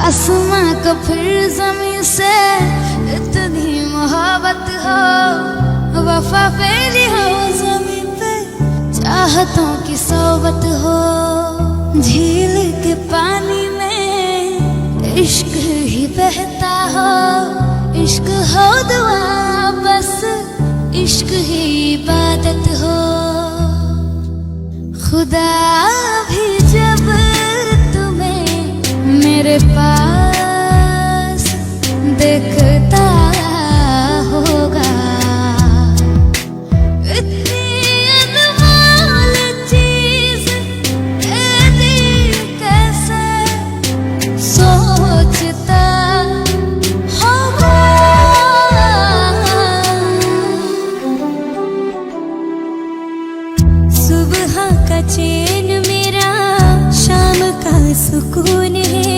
आसमां को फिर ज़मीं से इतनी मोहब्बत हो, वफा फैली हो ज़मीं पे, चाहतों की सोबत हो। झील के पानी में इश्क ही बहता हो, इश्क हो दुआ बस, इश्क ही इबादत हो। खुदा भी जब तुम्हें मेरे पास देखता होगा, इतनी अनमोल चीज ये दिल कैसे सोचता होगा। सुबह का चैन मेरा, शाम का सुकून है,